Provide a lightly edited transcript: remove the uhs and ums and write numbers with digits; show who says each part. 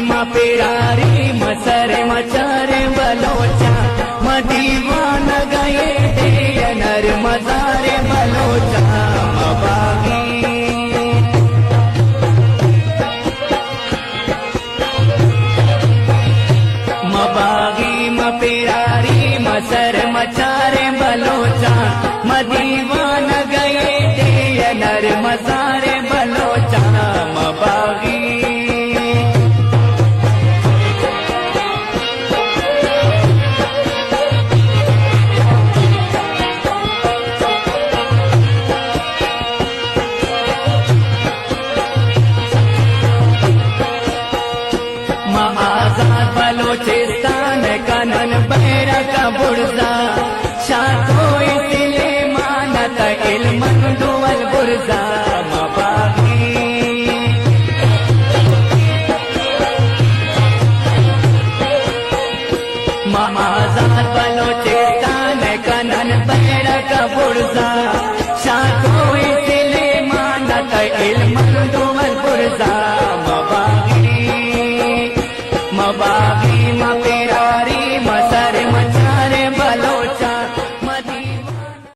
Speaker 1: मा पेरारी मसरे मचारे बलोचा मदीवान गए नर मजारे बलोचा मबागी मबागी मा पेरारी मसर मचारे बलोचा मदीवान गए नर मजारे बलोचा मबागी आजाद बलोचिस्तान कनन बैरा का बुर्जा शातो इसले मानत इल्मन दुवल बुर्जा मबागी आजाद बलोचिस्तान कनन बैरा का बुर्जा शातो इसले मानत इल्मन दुवल बुर्जा